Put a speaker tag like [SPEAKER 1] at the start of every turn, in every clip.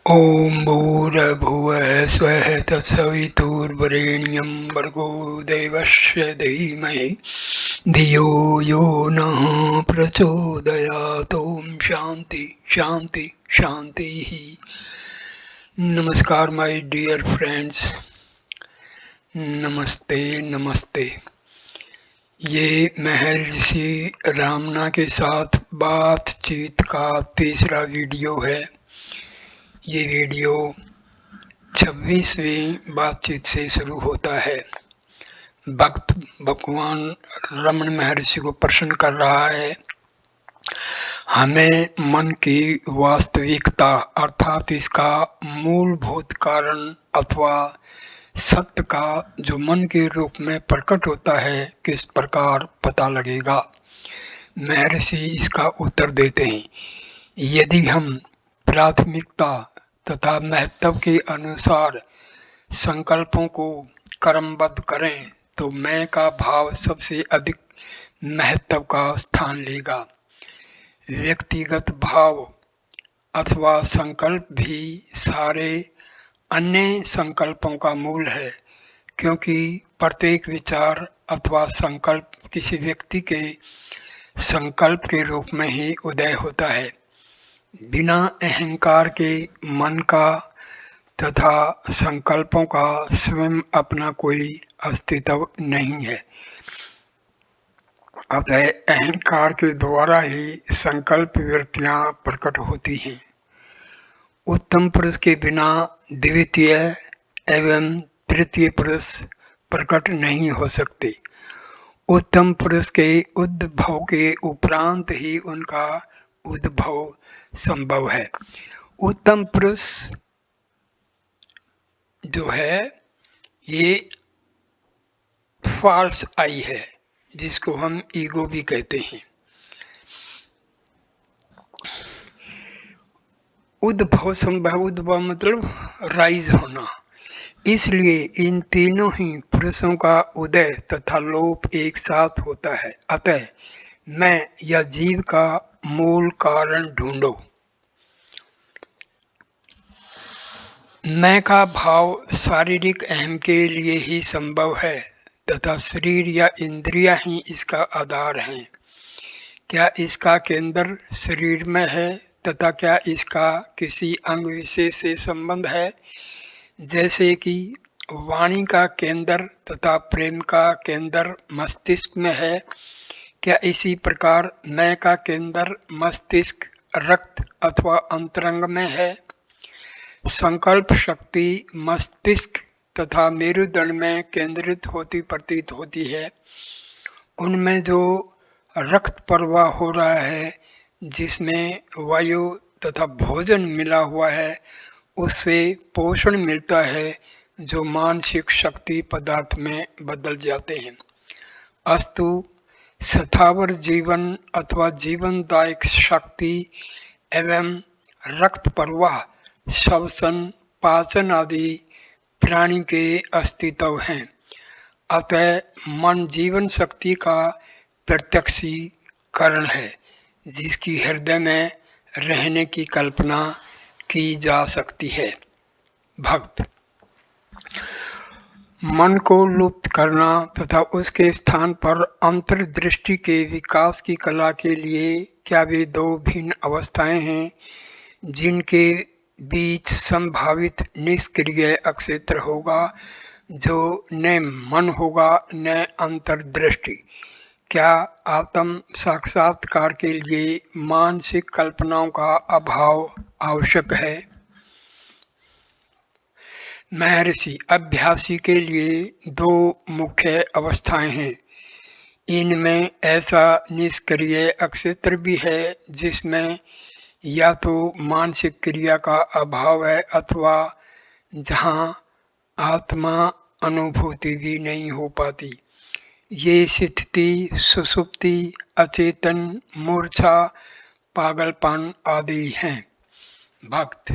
[SPEAKER 1] ॐ भूर्भुवः स्वः तत्सवितुर्वरेण्यं भर्गो देवस्य धीमहि धियो यो नः प्रचोदयात्। ॐ शांति शांति शांतिः। नमस्कार माय डियर फ्रेंड्स, नमस्ते नमस्ते। ये महर्षि रामना के साथ बातचीत का तीसरा वीडियो है। ये वीडियो 26वीं बातचीत से शुरू होता है। भक्त भगवान रमण महर्षि को प्रश्न कर रहा है, हमें मन की वास्तविकता अर्थात इसका मूलभूत कारण अथवा सत्य का जो मन के रूप में प्रकट होता है किस प्रकार पता लगेगा। महर्षि इसका उत्तर देते हैं, यदि हम प्राथमिकता तथा महत्व के अनुसार संकल्पों को क्रमबद्ध करें तो मैं का भाव सबसे अधिक महत्व का स्थान लेगा। व्यक्तिगत भाव अथवा संकल्प भी सारे अन्य संकल्पों का मूल है, क्योंकि प्रत्येक विचार अथवा संकल्प किसी व्यक्ति के संकल्प के रूप में ही उदय होता है। बिना अहंकार के मन का तथा संकल्पों का स्वयं अपना कोई अस्तित्व नहीं है। अतः अहंकार के द्वारा ही संकल्प वृत्तियां प्रकट होती हैं। उत्तम पुरुष के बिना द्वितीय एवं तृतीय पुरुष प्रकट नहीं हो सकते। उत्तम पुरुष के उद्भव के उपरांत ही उनका उद्भव संभव है। उत्तम पुरुष जो है ये फॉल्स आई है, जिसको हम ईगो भी कहते हैं। उद्भव संभव, उद्भव मतलब राइज होना। इसलिए इन तीनों ही पुरुषों का उदय तथा लोप एक साथ होता है। अतः मैं या जीव का मूल कारण ढूंढो। मैं का भाव शारीरिक अहम के लिए ही संभव है तथा शरीर या इंद्रियां ही इसका आधार हैं। क्या इसका केंद्र शरीर में है तथा क्या इसका किसी अंग विशेष से संबंध है? जैसे कि वाणी का केंद्र तथा प्रेम का केंद्र मस्तिष्क में है, क्या इसी प्रकार मैं का केंद्र मस्तिष्क, रक्त अथवा अंतरंग में है? संकल्प शक्ति मस्तिष्क तथा मेरुदंड में केंद्रित होती प्रतीत होती है। उनमें जो रक्त प्रवाह हो रहा है, जिसमें वायु तथा भोजन मिला हुआ है, उससे पोषण मिलता है जो मानसिक शक्ति पदार्थ में बदल जाते हैं। अस्तु स्थावर जीवन अथवा जीवनदायक शक्ति एवं रक्त प्रवाह श्वसन, पाचन आदि प्राणी के अस्तित्व हैं। अतः मन जीवन शक्ति का प्रत्यक्षीकरण है, जिसकी हृदय में रहने की कल्पना की जा सकती है। भक्त मन को लुप्त करना तथा उसके स्थान पर अंतर्दृष्टि के विकास की कला के लिए क्या वे दो भिन्न अवस्थाएं हैं जिनके बीच संभावित निष्क्रिय अक्षेत्र होगा, जो न मन होगा न अंतर्दृष्टि? क्या आत्म साक्षात्कार के लिए मानसिक कल्पनाओं का अभाव आवश्यक है? महर्षि अभ्यासी के लिए दो मुख्य अवस्थाएं हैं। इनमें ऐसा निष्क्रिय अक्षेत्र भी है जिसमें या तो मानसिक क्रिया का अभाव है अथवा जहाँ आत्मा अनुभूति भी नहीं हो पाती। ये स्थिति सुषुप्ति, अचेतन, मूर्छा, पागलपन आदि हैं। भक्त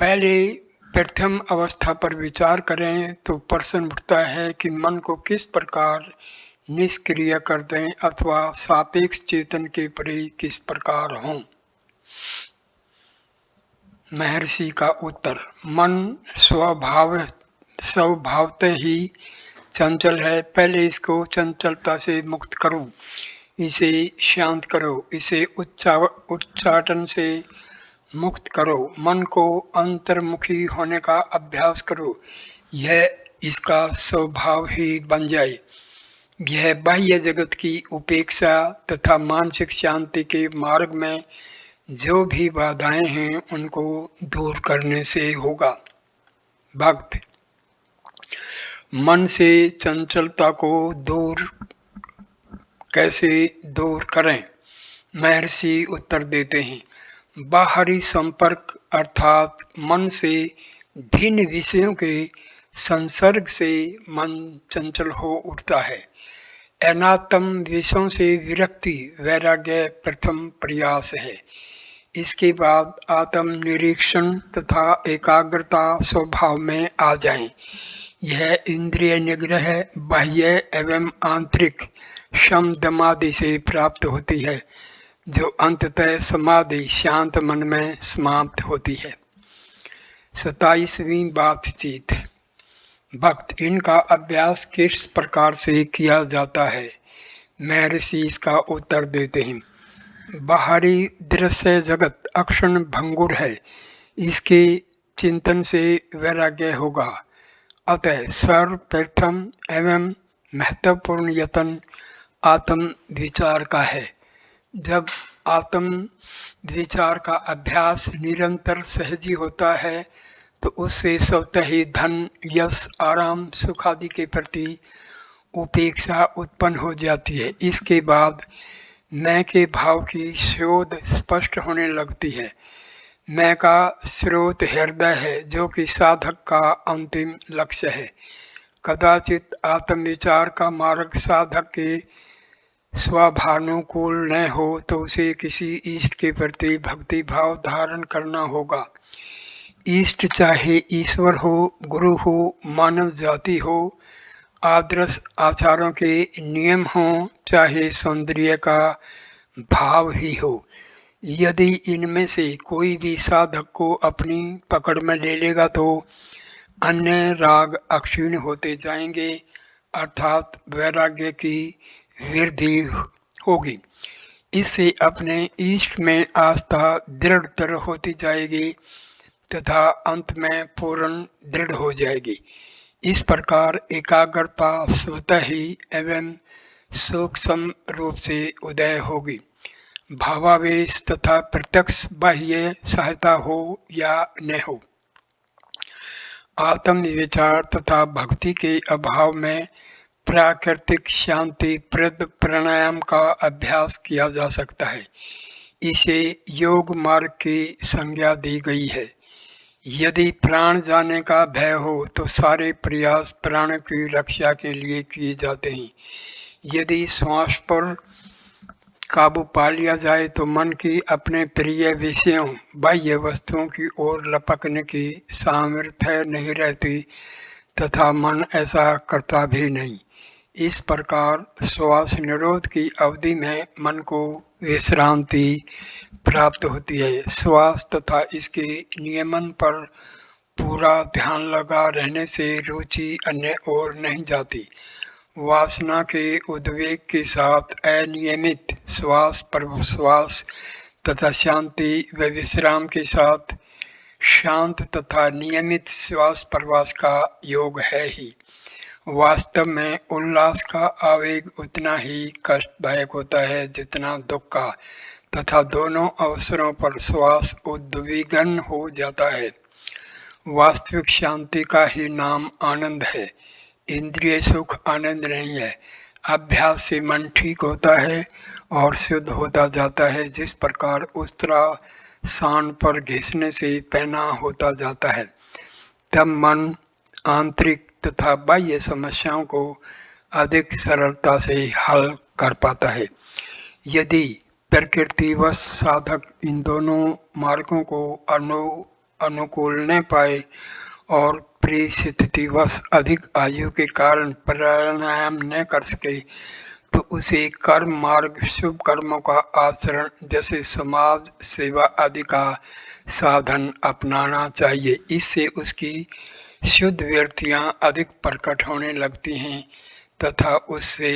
[SPEAKER 1] पहले प्रथम अवस्था पर विचार करें तो प्रश्न उठता है कि मन को किस प्रकार निष्क्रिय कर दें अथवा सापेक्ष चेतन के परे किस प्रकार हों। महर्षि का उत्तर, मन स्वभावतः ही चंचल है। पहले इसको चंचलता से मुक्त करो, इसे शांत करो, इसे उच्चाटन से मुक्त करो, मन को अंतर्मुखी होने का अभ्यास करो, यह इसका स्वभाव ही बन जाए। यह बाह्य जगत की उपेक्षा तथा मानसिक शांति के मार्ग में जो भी बाधाएं हैं उनको दूर करने से होगा। भक्त, मन से चंचलता को कैसे दूर करें? महर्षि उत्तर देते हैं, बाहरी संपर्क अर्थात मन से भिन्न विषयों के संसर्ग से मन चंचल हो उठता है। अनात्म विषयों से विरक्ति वैराग्य प्रथम प्रयास है। इसके बाद आत्म निरीक्षण तथा एकाग्रता स्वभाव में आ जाएं। यह इंद्रिय निग्रह बाह्य एवं आंतरिक शम दमादि से प्राप्त होती है, जो अंततः समाधि शांत मन में समाप्त होती है। 27वीं बातचीत। भक्त, इनका अभ्यास किस प्रकार से किया जाता है? महर्षि इसका उत्तर देते हैं, बाहरी दृश्य जगत अक्षण भंगुर है, इसके चिंतन से वैराग्य होगा। अतः सर्वप्रथम एवं महत्वपूर्ण यत्न आत्म विचार का है। जब आत्म विचार का अभ्यास निरंतर सहजी होता है तो उससे स्वतः ही धन यश आराम सुख आदि के प्रति उपेक्षा उत्पन्न हो जाती है। इसके बाद मैं के भाव की शोध स्पष्ट होने लगती है। मैं का स्रोत हृदय है, जो कि साधक का अंतिम लक्ष्य है। कदाचित आत्मविचार का मार्ग साधक के स्वाभानुकूल न हो तो उसे किसी इष्ट के प्रति भक्ति भाव धारण करना होगा। इष्ट चाहे ईश्वर हो, गुरु हो, मानव जाति हो, आदर्श आचारों के नियम हो, चाहे सौंदर्य का भाव ही हो। यदि इनमें से कोई भी साधक को अपनी पकड़ में ले लेगा तो अन्य राग अक्षीण होते जाएंगे, अर्थात वैराग्य की वृद्धि होगी। इससे अपने इष्ट में आस्था दृढ़तर होती जाएगी तथा अंत में पूर्ण दृढ़ हो जाएगी। इस प्रकार एकाग्रता स्वतः ही एवं सूक्ष्म रूप से उदय होगी। भावावेश तथा प्रत्यक्ष बाह्य सहायता हो या न हो, आत्म विचार तथा भक्ति के अभाव में प्राकृतिक शांति प्रद प्राणायाम का अभ्यास किया जा सकता है। इसे योग मार्ग की संज्ञा दी गई है। यदि प्राण जाने का भय हो तो सारे प्रयास प्राण की रक्षा के लिए किए जाते हैं। यदि श्वास पर काबू पा लिया जाए तो मन की अपने प्रिय विषयों बाह्य वस्तुओं की ओर लपकने की सामर्थ्य नहीं रहती तथा मन ऐसा करता भी नहीं। इस प्रकार श्वास निरोध की अवधि में मन को विश्रांति प्राप्त होती है। श्वास तथा इसके नियमन पर पूरा ध्यान लगा रहने से रुचि अन्य ओर नहीं जाती। वासना के उद्वेग के साथ अनियमित श्वास प्रश्वास तथा शांति व विश्राम के साथ शांत तथा नियमित श्वास प्रश्वास का योग है ही। वास्तव में उल्लास का आवेग उतना ही कष्टदायक होता है जितना दुख का, तथा दोनों अवसरों पर श्वास उद्विग्न हो जाता है। वास्तविक शांति का ही नाम आनंद है। इंद्रिय सुख आनंद नहीं है। अभ्यास से मन ठीक होता है और शुद्ध होता जाता है, जिस प्रकार उस्तरा सान पर घिसने से पैना होता जाता है। तब मन आंतरिक तथा बाह्य समस्याओं को अधिक सरलता से हल कर पाता है। यदि प्रकृतिवश साधक इन दोनों मार्गों को अनुकूल न पाए और परिस्थितिवश अधिक आयु के कारण प्राणायाम न कर सके तो उसे कर्म मार्ग शुभ कर्मों का आचरण जैसे समाज सेवा आदि का साधन अपनाना चाहिए। इससे उसकी शुद्ध वृत्तियां अधिक प्रकट होने लगती हैं तथा उससे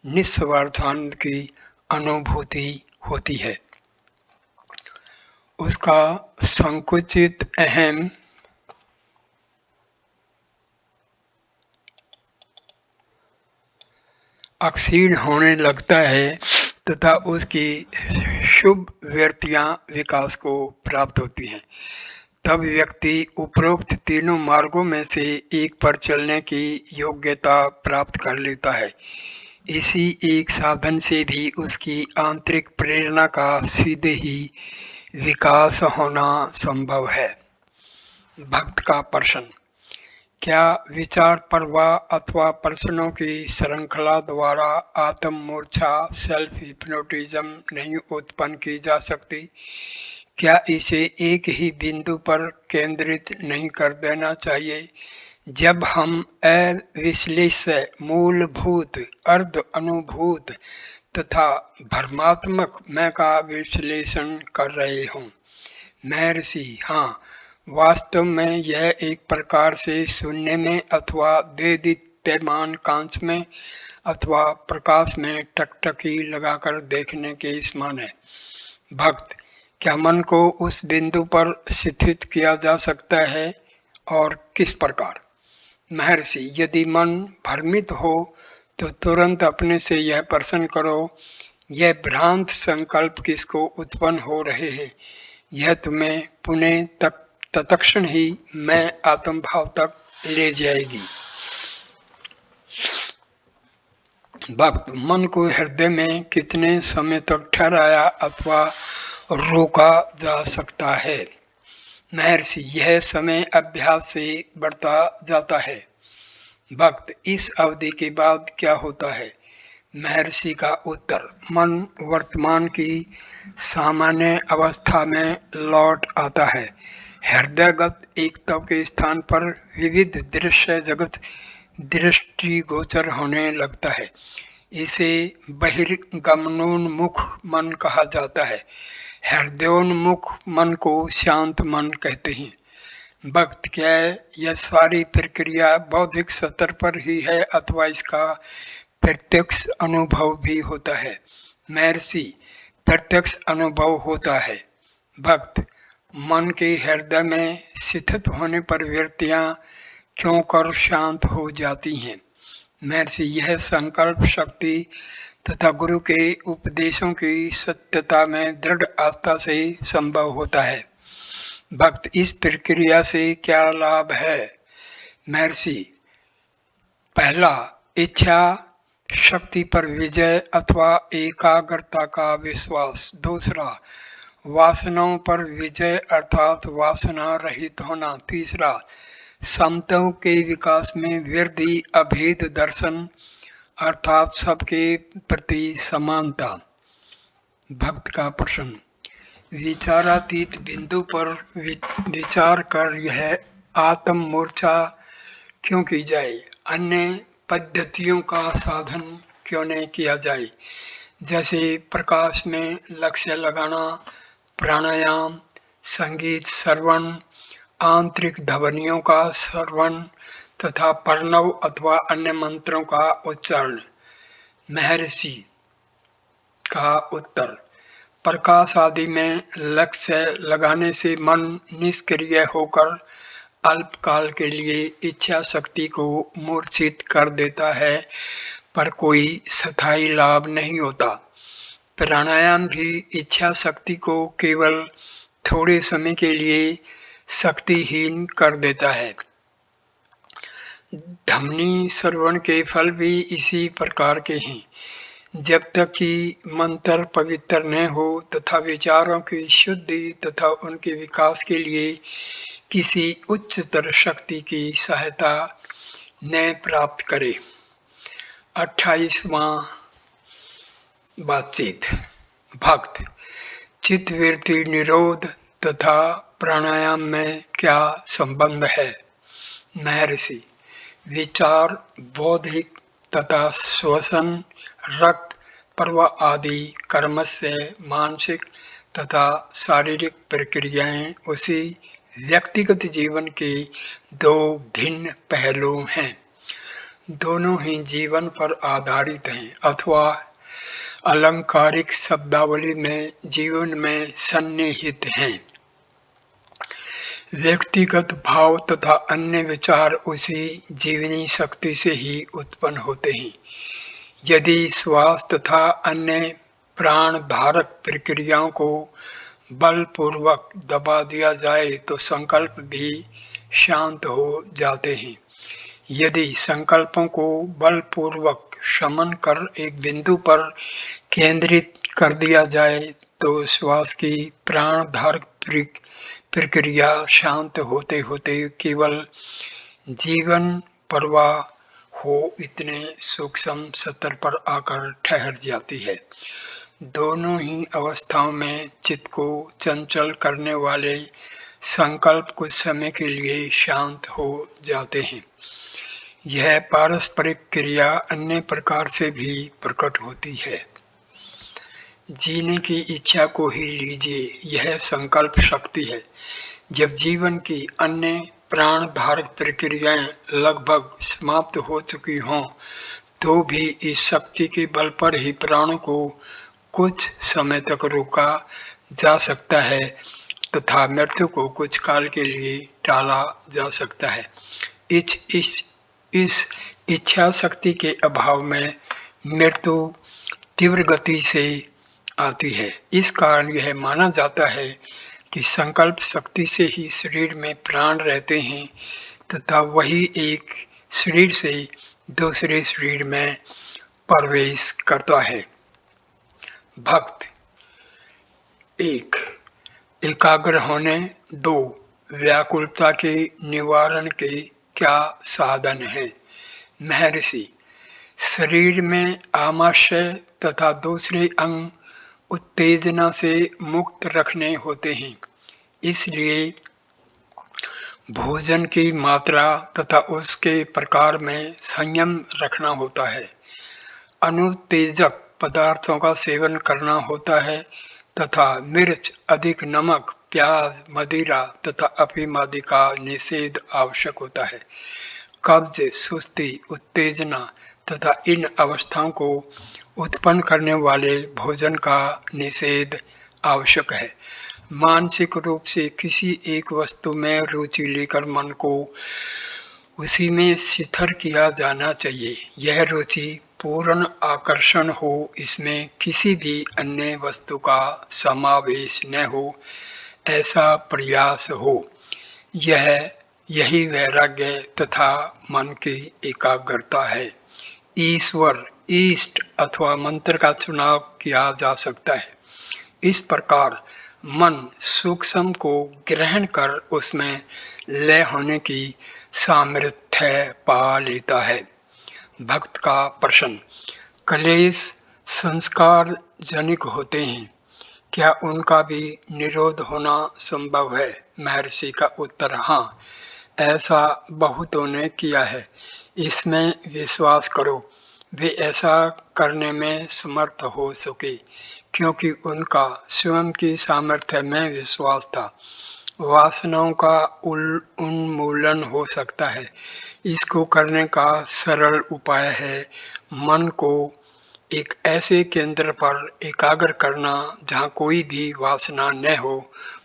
[SPEAKER 1] निस्वार्थानंद की अनुभूति होती है। उसका संकुचित अहम अक्षीण होने लगता है तथा उसकी शुभ वृत्तियां विकास को प्राप्त होती हैं। तब व्यक्ति उपरोक्त तीनों मार्गों में से एक पर चलने की योग्यता प्राप्त कर लेता है। इसी एक साधन से भी उसकी आंतरिक प्रेरणा का सीधे ही विकास होना संभव है। भक्त का प्रश्न: क्या विचार प्रवाह अथवा प्रश्नों की श्रृंखला द्वारा आत्म मूर्छा सेल्फ हिप्नोटिज्म नहीं उत्पन्न की जा सकती? क्या इसे एक ही बिंदु पर केंद्रित नहीं कर देना चाहिए? जब हम अविश्लेष्य, मूलभूत, अर्ध अनुभूत तथा भ्रमात्मक मैं का विश्लेषण कर रहे हों। महर्षि: हाँ, वास्तव में यह एक प्रकार से शून्य में अथवा देदीप्यमान कांच में अथवा प्रकाश में टकटकी लगाकर देखने के समान है। भक्त: क्या मन को उस बिंदु पर स्थित किया जा सकता है और किस प्रकार? महर्षि: यदि मन भ्रमित हो तो तुरंत अपने से यह प्रश्न करो, यह भ्रांत संकल्प किसको उत्पन्न हो रहे हैं? यह तुम्हें पुनः तत्क्षण ही मैं आत्मभाव तक ले जाएगी। भक्त: मन को हृदय में कितने समय तक ठहराया अथवा रोका जा सकता है? महर्षि: यह समय अभ्यास से बढ़ता जाता है। भक्त: इस अवधि के बाद क्या होता है? महर्षि का उत्तर: मन वर्तमान की सामान्य अवस्था में लौट आता है। हृदयगत एकत्व के स्थान पर विविध दृश्य जगत दृष्टिगोचर होने लगता है। इसे बहिर्गमनोन्मुख मन कहा जाता है। हृदयोन्मुख मन को शांत मन कहते हैं। भक्त: क्या यह सारी प्रक्रिया बौद्धिक स्तर पर ही है अथवा इसका प्रत्यक्ष अनुभव भी होता है? महर्षि: प्रत्यक्ष अनुभव होता है। भक्त: मन के हृदय में स्थित होने पर वृत्तियां क्यों कर शांत हो जाती हैं? महर्षि: यह संकल्प शक्ति तथा गुरु के उपदेशों की सत्यता में दृढ़ आस्था से संभव होता है। भक्त: इस प्रक्रिया से क्या लाभ है? महर्षि: पहला, इच्छा शक्ति पर विजय अथवा एकाग्रता का विश्वास। दूसरा, वासनाओं पर विजय अर्थात वासना रहित होना। तीसरा, समताओं के विकास में वृद्धि अभेद दर्शन अर्थात सबके प्रति समानता। भक्त का प्रश्न: विचारातीत बिंदु पर विचार कर यह आत्म मूर्छा क्यों की जाए? अन्य पद्धतियों का साधन क्यों नहीं किया जाए? जैसे प्रकाश में लक्ष्य लगाना, प्राणायाम, संगीत श्रवण, आंतरिक ध्वनियों का श्रवण तथा प्रणव अथवा अन्य मंत्रों का उच्चारण। महर्षि का उत्तर: प्रकाश आदि में लक्ष्य लगाने से मन निष्क्रिय होकर अल्पकाल के लिए इच्छा शक्ति को मूर्छित कर देता है, पर कोई स्थायी लाभ नहीं होता। प्राणायाम भी इच्छा शक्ति को केवल थोड़े समय के लिए शक्तिहीन कर देता है। ध्वनि श्रवण के फल भी इसी प्रकार के हैं। जब तक कि मंत्र पवित्र न हो तथा विचारों की शुद्धि तथा उनके विकास के लिए किसी उच्चतर शक्ति की सहायता न प्राप्त करे। 28वां बातचीत। भक्त: चित्तवृत्ति निरोध तथा प्राणायाम में क्या संबंध है? महर्षि: विचार, बौद्धिक तथा श्वसन, रक्त प्रवाह आदि कर्म से मानसिक तथा शारीरिक प्रक्रियाएं उसी व्यक्तिगत जीवन के दो भिन्न पहलू हैं। दोनों ही जीवन पर आधारित हैं अथवा अलंकारिक शब्दावली में जीवन में सन्निहित हैं। व्यक्तिगत भाव तथा अन्य विचार उसी जीवनी शक्ति से ही उत्पन्न होते हैं। यदि श्वास तथा अन्य प्राण धारक प्रक्रियाओं को बलपूर्वक दबा दिया जाए तो संकल्प भी शांत हो जाते हैं। यदि संकल्पों को बलपूर्वक शमन कर एक बिंदु पर केंद्रित कर दिया जाए तो श्वास की प्राण धारक प्रक्रिया शांत होते होते केवल जीवन प्रवाह हो इतने सूक्ष्म स्तर पर आकर ठहर जाती है। दोनों ही अवस्थाओं में चित्त को चंचल करने वाले संकल्प कुछ समय के लिए शांत हो जाते हैं। यह पारस्परिक क्रिया अन्य प्रकार से भी प्रकट होती है। जीने की इच्छा को ही लीजिए, यह संकल्प शक्ति है। जब जीवन की अन्य प्राण धारक प्रक्रियाएं लगभग समाप्त हो चुकी हों तो भी इस शक्ति के बल पर ही प्राणों को कुछ समय तक रोका जा सकता है तथा मृत्यु को कुछ काल के लिए टाला जा सकता है। इस इच्छा शक्ति के अभाव में मृत्यु तीव्र गति से आती है। इस कारण यह माना जाता है कि संकल्प शक्ति से ही शरीर में प्राण रहते हैं तथा वही एक शरीर से दूसरे शरीर में प्रवेश करता है। भक्त 1. एकाग्र होने। 2. व्याकुलता के निवारण के क्या साधन हैं? महर्षि, शरीर में आमाशय तथा दूसरे अंग उत्तेजना से मुक्त रखने होते हैं, इसलिए भोजन की मात्रा तथा उसके प्रकार में संयम रखना होता है। अनुत्तेजक पदार्थों का सेवन करना होता है तथा मिर्च, अधिक नमक, प्याज, मदिरा तथा अफीम आदि का निषेध आवश्यक होता है। कब्ज, सुस्ती, उत्तेजना तथा इन अवस्थाओं को उत्पन्न करने वाले भोजन का निषेध आवश्यक है। मानसिक रूप से किसी एक वस्तु में रुचि लेकर मन को उसी में शिथिल किया जाना चाहिए। यह रुचि पूर्ण आकर्षण हो, इसमें किसी भी अन्य वस्तु का समावेश न हो, ऐसा प्रयास हो। यही वैराग्य तथा मन की एकाग्रता है। ईश्वर, इष्ट अथवा मंत्र का चुनाव किया जा सकता है। इस प्रकार मन सूक्ष्म को ग्रहण कर उसमें लय होने की सामर्थ्य पा लेता है। भक्त का प्रश्न, क्लेश संस्कार जनिक होते हैं, क्या उनका भी निरोध होना संभव है? महर्षि का उत्तर, हाँ, ऐसा बहुतों ने किया है। इसमें विश्वास करो, वे ऐसा करने में समर्थ हो सके क्योंकि उनका स्वयं की सामर्थ्य में विश्वास था। वासनाओं का उन्मूलन हो सकता है। इसको करने का सरल उपाय है मन को एक ऐसे केंद्र पर एकाग्र करना जहाँ कोई भी वासना न हो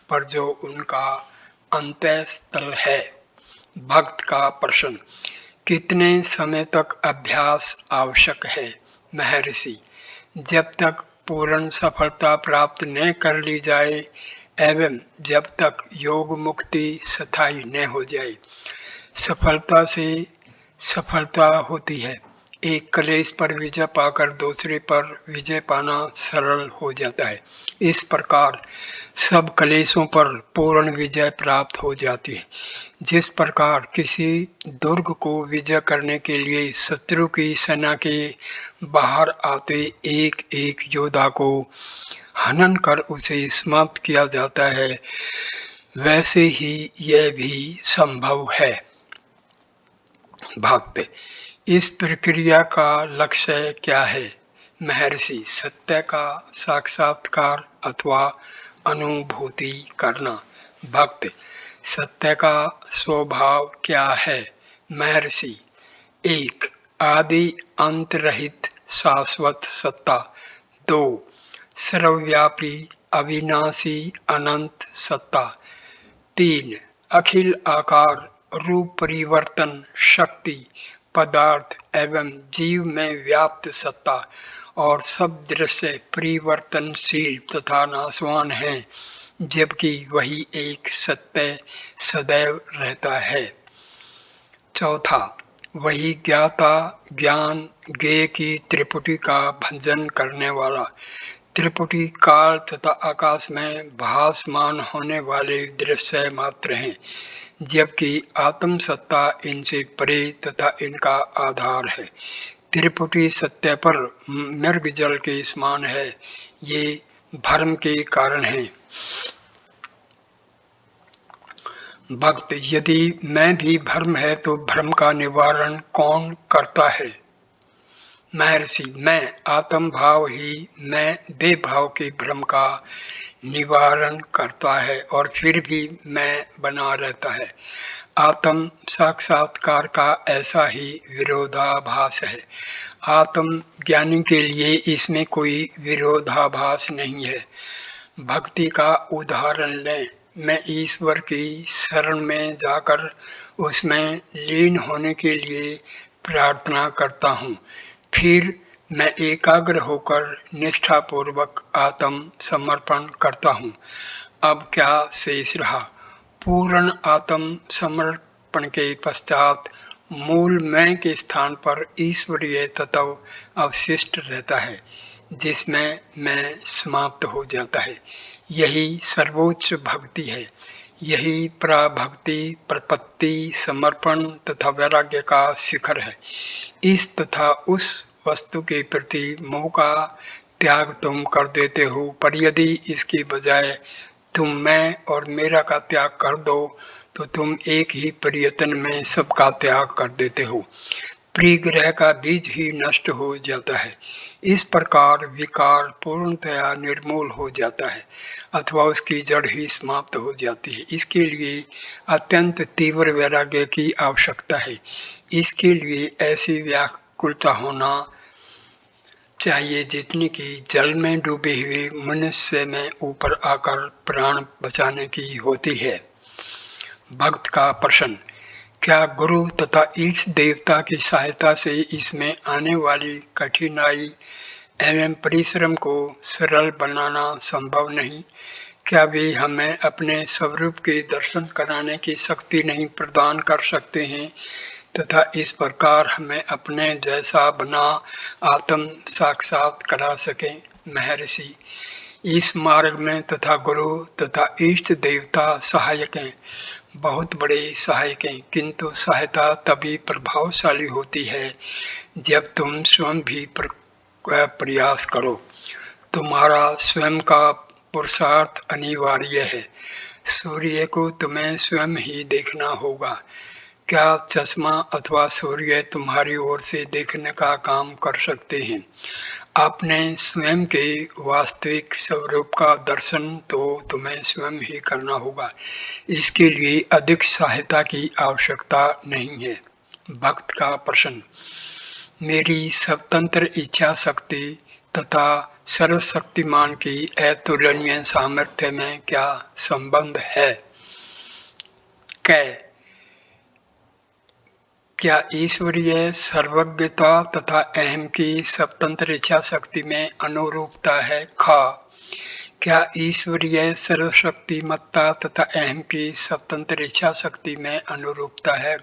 [SPEAKER 1] पर जो उनका अंतःस्थल है। भक्त का प्रश्न, कितने समय तक अभ्यास आवश्यक है? महर्षि, जब तक पूर्ण सफलता प्राप्त न कर ली जाए एवं जब तक योग मुक्ति स्थायी न हो जाए। सफलता से सफलता होती है। एक क्लेश पर विजय पाकर दूसरे पर विजय पाना सरल हो जाता है। इस प्रकार सब क्लेशों पर पूर्ण विजय प्राप्त हो जाती है। जिस प्रकार किसी दुर्ग को विजय करने के लिए शत्रु की सेना के बाहर आते एक एक योद्धा को हनन कर उसे समाप्त किया जाता है, वैसे ही यह भी संभव है। भक्त, इस प्रक्रिया का लक्ष्य क्या है? महर्षि, सत्य का साक्षात्कार अथवा अनुभूति करना। भक्त, सत्य का स्वभाव क्या है? महर्षि, 1. आदि अंत रहित शाश्वत सत्ता। 2. सर्वव्यापी अविनाशी अनंत सत्ता। 3. अखिल आकार रूप परिवर्तन शक्ति पदार्थ एवं जीव में व्याप्त सत्ता और सब दृश्य परिवर्तनशील तथा नाशवान है, जबकि वही एक सत्य सदैव रहता है। 4. वही ज्ञाता ज्ञान ज्ञेय की त्रिपुटी का भंजन करने वाला। त्रिपुटी काल तथा आकाश में भासमान होने वाले दृश्य मात्र हैं, जबकि आत्म सत्ता इनसे परे तथा इनका आधार है। त्रिपुटी सत्य पर मृग जल के समान है, ये भ्रम के कारण है। भक्त, यदि मैं भी भ्रम है तो भ्रम का निवारण कौन करता है? महर्षि, मैं आत्म भाव ही मैं बेभाव के भ्रम का निवारण करता है और फिर भी मैं बना रहता है। आत्म साक्षात्कार का ऐसा ही विरोधाभास है। आत्म ज्ञानी के लिए इसमें कोई विरोधाभास नहीं है। भक्ति का उदाहरण लें। मैं ईश्वर की शरण में जाकर उसमें लीन होने के लिए प्रार्थना करता हूँ। फिर मैं एकाग्र होकर निष्ठापूर्वक आत्म समर्पण करता हूँ। अब क्या शेष रहा? पूर्ण आत्म समर्पण के पश्चात मूल मैं के स्थान पर ईश्वरीय तत्व अवशिष्ट रहता है, जिसमें मैं समाप्त हो जाता है। यही सर्वोच्च भक्ति है। यही पराभक्ति, प्रपत्ति, समर्पण तथा वैराग्य का शिखर है। इस तथा उस वस्तु के प्रति मोह का त्याग तुम कर देते हो, पर यदि इसके बजाय तुम मैं और मेरा का त्याग कर दो तो तुम एक ही प्रयत्न में सबका त्याग कर देते हो। परिग्रह का बीज ही नष्ट हो जाता है। इस प्रकार विकार पूर्णतया निर्मूल हो जाता है अथवा उसकी जड़ ही समाप्त हो जाती है। इसके लिए अत्यंत तीव्र वैराग्य की आवश्यकता है। इसके लिए ऐसी व्याकुलता होना चाहिए जितनी कि जल में डूबे हुए मनुष्य में ऊपर आकर प्राण बचाने की होती है। भक्त का प्रश्न, क्या गुरु तथा ईष्ट देवता की सहायता से इसमें आने वाली कठिनाई एवं परिश्रम को सरल बनाना संभव नहीं? क्या वे हमें अपने स्वरूप के दर्शन कराने की शक्ति नहीं प्रदान कर सकते हैं तथा इस प्रकार हमें अपने जैसा बना आत्म साक्षात करा सकें? महर्षि, इस मार्ग में तथा गुरु तथा इष्ट देवता सहायक हैं, बहुत बड़े सहायक हैं, किंतु सहायता तभी प्रभावशाली होती है जब तुम स्वयं भी प्रयास करो। तुम्हारा स्वयं का पुरुषार्थ अनिवार्य है। सूर्य को तुम्हें स्वयं ही देखना होगा। क्या चश्मा अथवा सूर्य तुम्हारी ओर से देखने का काम कर सकते हैं? अपने स्वयं के वास्तविक स्वरूप का दर्शन तो तुम्हें स्वयं ही करना होगा। इसके लिए अधिक सहायता की आवश्यकता नहीं है। भक्त का प्रश्न, मेरी स्वतंत्र इच्छा शक्ति तथा सर्वशक्तिमान की अतुलनीय सामर्थ्य में क्या संबंध है? क्या ईश्वरीय सर्वज्ञता तथा अहम की स्वतंत्र इच्छा शक्ति में अनुरूपता है? क्या ईश्वरीय सर्वशक्तिमत्ता तथा अहम की स्वतंत्र इच्छा शक्ति में अनुरूपता है?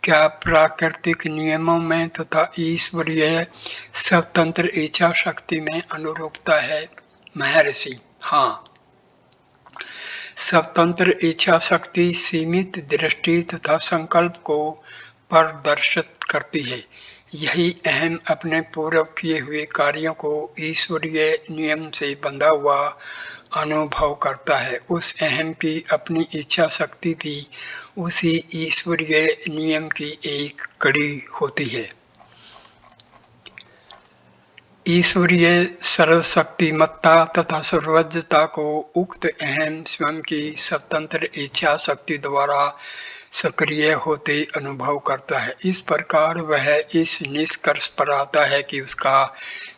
[SPEAKER 1] क्या प्राकृतिक नियमों में तथा ईश्वरीय स्वतंत्र इच्छा शक्ति में अनुरूपता है? महर्षि, हाँ। स्वतंत्र इच्छा शक्ति सीमित दृष्टि तथा संकल्प को प्रदर्शित करती है। यही अहम अपने पूर्व किए हुए कार्यों को ईश्वरीय नियम से बंधा हुआ अनुभव करता है। उस अहम की अपनी इच्छा शक्ति भी उसी ईश्वरीय नियम की एक कड़ी होती है। ईश्वरीय सर्वशक्तिमत्ता तथा सर्वज्ञता को उक्त अहम स्वयं की स्वतंत्र इच्छा शक्ति द्वारा सक्रिय होते अनुभव करता है। इस प्रकार वह इस निष्कर्ष पर आता है कि उसका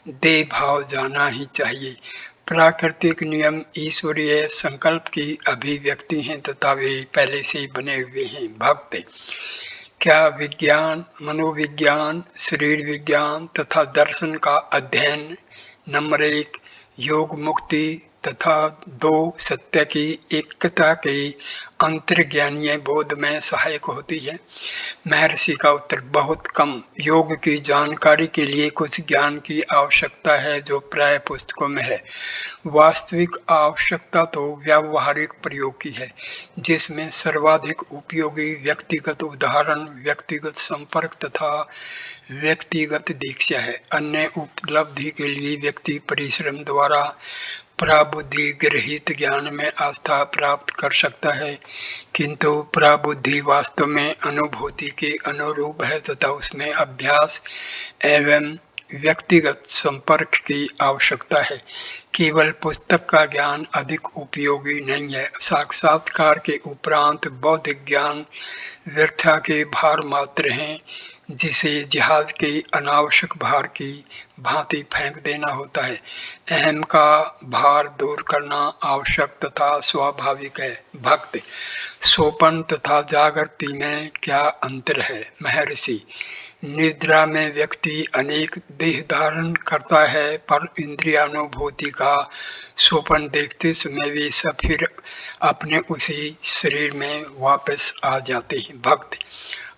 [SPEAKER 1] देह भाव जाना ही चाहिए। प्राकृतिक नियम ईश्वरीय संकल्प की अभिव्यक्ति हैं तथा वे पहले से ही बने हुए हैं। भक्त क्या विज्ञान, मनोविज्ञान, शरीर विज्ञान तथा दर्शन का अध्ययन नंबर 1 योग मुक्ति तथा 2 सत्य की एकता के अंतर्ज्ञानीय बोध में सहायक होती है। महर्षि का उत्तर बहुत कम। योग की जानकारी के लिए कुछ ज्ञान की आवश्यकता है जो प्राय पुस्तकों में है। वास्तविक आवश्यकता तो व्यावहारिक प्रयोग की है, जिसमें सर्वाधिक उपयोगी व्यक्तिगत उदाहरण, व्यक्तिगत संपर्क तथा व्यक्तिगत दीक्षा है। अन्य उपलब्धि के लिए व्यक्ति परिश्रम द्वारा प्राबुद्धि गृहीत ज्ञान में आस्था प्राप्त कर सकता है, किंतु प्राबुद्धि वास्तव में अनुभूति के अनुरूप है तथा उसमें अभ्यास एवं व्यक्तिगत संपर्क की आवश्यकता है। केवल पुस्तक का ज्ञान अधिक उपयोगी नहीं है। साक्षात्कार के उपरांत बौद्धिक ज्ञान व्यर्था के भार मात्र हैं, जिसे जहाज के अनावश्यक भार की भांति फेंक देना होता है। अहम का भार दूर करना आवश्यक तथा स्वाभाविक है। भक्त सोपन तथा जागृति में क्या अंतर है? महर्षि निद्रा में व्यक्ति अनेक देह धारण करता है, पर इंद्रियानुभूति का सोपन देखते समय वे सब फिर अपने उसी शरीर में वापस आ जाते हैं। भक्त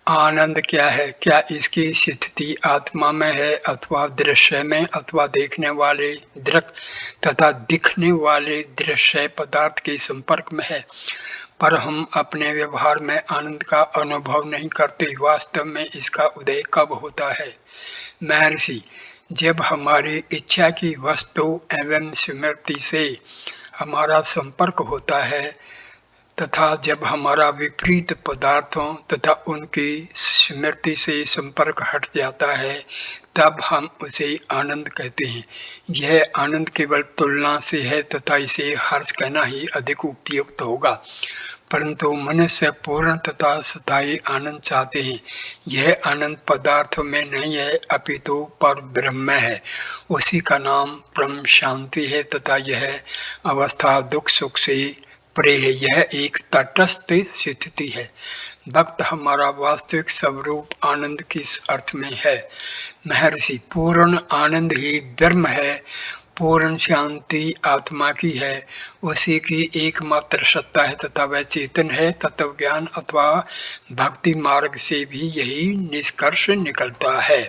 [SPEAKER 1] आनंद क्या है? क्या इसकी स्थिति आत्मा में है अथवा दृश्य में अथवा देखने वाले दृक तथा दिखने वाले दृश्य पदार्थ के संपर्क में है? पर हम अपने व्यवहार में आनंद का अनुभव नहीं करते। वास्तव में इसका उदय कब होता है? महर्षि जब हमारी इच्छा की वस्तु एवं स्मृति से हमारा संपर्क होता है तथा जब हमारा विपरीत पदार्थों तथा उनकी स्मृति से संपर्क हट जाता है, तब हम उसे आनंद कहते हैं। यह आनंद केवल तुलना से है तथा इसे हर्ष कहना ही अधिक उपयुक्त होगा, परंतु मनुष्य पूर्ण तथा स्थायी आनंद चाहते हैं। यह आनंद पदार्थों में नहीं है अपितु पर ब्रह्म में है। उसी का नाम परम शांति है तथा यह अवस्था दुख सुख से परे है। यह एक तटस्थ स्थिति है। भक्त हमारा वास्तविक स्वरूप आनंद किस अर्थ में है? महर्षि पूर्ण आनंद ही ब्रह्म है। पूर्ण शांति आत्मा की है, उसी की एकमात्र सत्ता है तथा वह चेतन है। तत्व ज्ञान अथवा भक्ति मार्ग से भी यही निष्कर्ष निकलता है।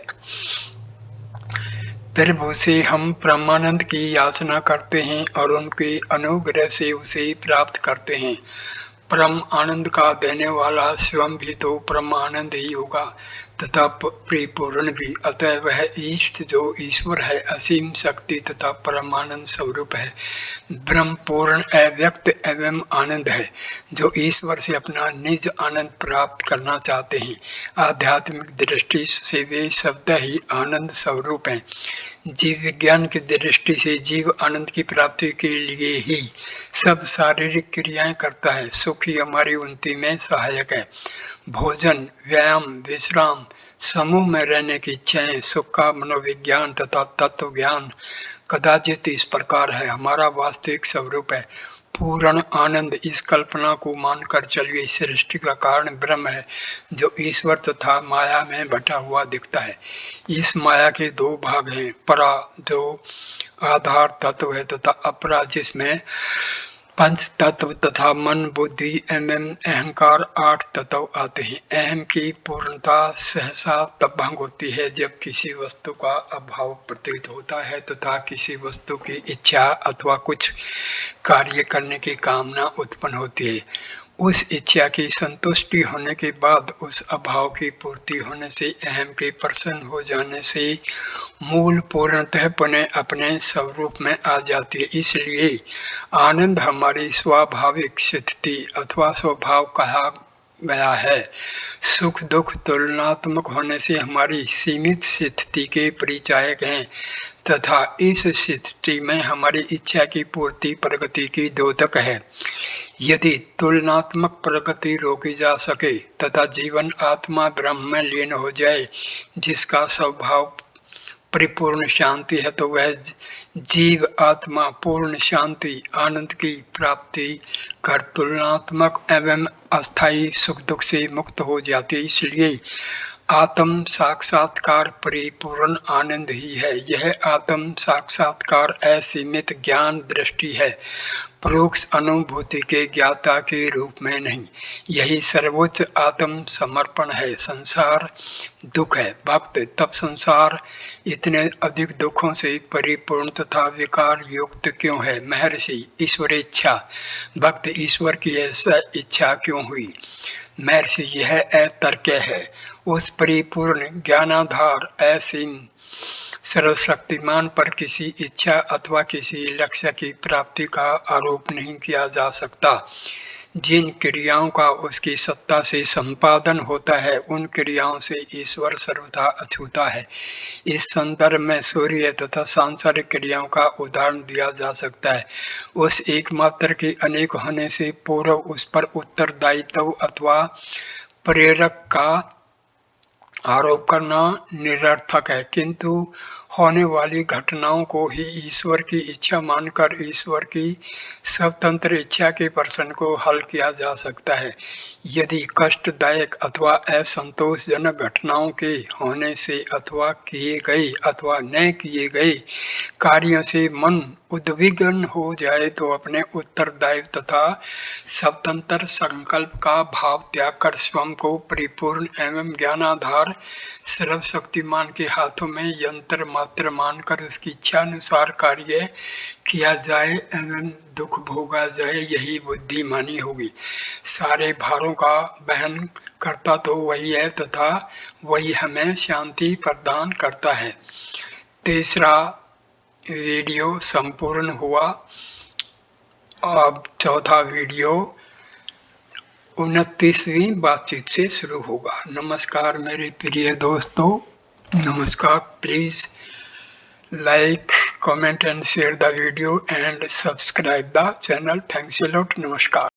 [SPEAKER 1] प्रभु से हम परमानंद की याचना करते हैं और उनके अनुग्रह से उसे प्राप्त करते हैं। परम आनंद का देने वाला स्वयं भी तो परम आनंद ही होगा तथा परिपूर्ण भी। अतः वह ईष्ट जो ईश्वर है, असीम शक्ति तथा परमानंद स्वरूप है। ब्रह्म पूर्ण अव्यक्त एवं आनंद है, जो ईश्वर से अपना निज आनंद प्राप्त करना चाहते हैं। आध्यात्मिक दृष्टि से वे शब्द ही आनंद स्वरूप हैं। जीव विज्ञान की दृष्टि से जीव आनंद की प्राप्ति के लिए ही सब शारीरिक क्रियाएं करता है। सुख ही हमारी उन्नति में सहायक है। भोजन, व्यायाम, विश्राम, समूह में रहने की इच्छाएं सुख का मनोविज्ञान तथा तत्व ज्ञान कदाचित इस प्रकार है। हमारा वास्तविक स्वरूप है पूर्ण आनंद। इस कल्पना को मानकर चलिए सृष्टि का कारण ब्रह्म है, जो ईश्वर तथा माया में बटा हुआ दिखता है। इस माया के दो भाग हैं, परा जो आधार तत्व है तथा अपरा जिसमें पंच तत्व तथा मन, बुद्धि एवं अहंकार 8 तत्व आते हैं। अहम की पूर्णता सहसा तब भंग होती है जब किसी वस्तु का अभाव प्रतीत होता है तथा किसी वस्तु की इच्छा अथवा कुछ कार्य करने की कामना उत्पन्न होती है। उस इच्छा की संतुष्टि होने के बाद उस अभाव की पूर्ति होने से, अहम के प्रसन्न हो जाने से मूल पूर्णतः पुनः अपने स्वरूप में आ जाती है। इसलिए आनंद हमारी स्वाभाविक स्थिति अथवा स्वभाव कहा गया है। सुख दुख तुलनात्मक होने से हमारी सीमित स्थिति के परिचायक हैं तथा इस स्थिति में हमारी इच्छा की पूर्ति प्रगति की द्योतक है। यदि तुलनात्मक प्रगति रोकी जा सके तथा जीवन आत्मा ब्रह्म में लीन हो जाए, जिसका स्वभाव परिपूर्ण शांति है, तो वह जीव आत्मा पूर्ण शांति आनंद की प्राप्ति कर तुलनात्मक एवं अस्थायी सुख दुख से मुक्त हो जाती है। इसलिए आत्म साक्षात्कार परिपूर्ण आनंद ही है। यह आत्म साक्षात्कार असीमित ज्ञान दृष्टि है, परोक्ष अनुभूति के ज्ञाता के रूप में नहीं। यही सर्वोच्च आत्म समर्पण है। संसार दुख है। भक्त तब संसार इतने अधिक दुखों से परिपूर्ण तथा विकार युक्त क्यों है? महर्षि, ईश्वर इच्छा। भक्त, ईश्वर की ऐसा इच्छा क्यों हुई? महर्षि, यह अतर्क है। उस परिपूर्ण ज्ञानाधार असीम सर्वशक्तिमान पर किसी इच्छा अथवा किसी लक्ष्य की प्राप्ति का आरोप नहीं किया जा सकता। जिन क्रियाओं का उसकी सत्ता से संपादन होता है, उन क्रियाओं से ईश्वर सर्वथा अछूता है। इस संदर्भ में सूर्य तथा सांसारिक क्रियाओं का उदाहरण दिया जा सकता है। उस एकमात्र के अनेक होने से पूर्व उस पर उत्तरदायित्व अथवा प्रेरक का आरोप करना निरर्थक है, किंतु होने वाली घटनाओं को ही ईश्वर की इच्छा मानकर ईश्वर की स्वतंत्र इच्छा के प्रश्न को हल किया जा सकता है। यदि कष्टदायक अथवा असंतोषजनक घटनाओं के होने से अथवा किए गए अथवा न किए गए कार्यों से मन उद्विग्न हो जाए, तो अपने उत्तरदायित्व तथा स्वतंत्र संकल्प का भाव त्याग कर स्वयं को परिपूर्ण एवं ज्ञानाधार सर्वशक्तिमान के हाथों में यंत्र मात्र मानकर उसकी इच्छा अनुसार कार्य किया जाए एवं दुख भोगा जाए, यही बुद्धिमानी होगी। सारे भारों का वहन करता तो वही है तथा वही हमें शांति प्रदान करता है। तीसरा वीडियो संपूर्ण हुआ। अब चौथा वीडियो 29वीं बातचीत से शुरू होगा। नमस्कार मेरे प्रिय दोस्तों, नमस्कार। Please like, comment and share the video and subscribe the channel. Thanks a lot. Namaskar.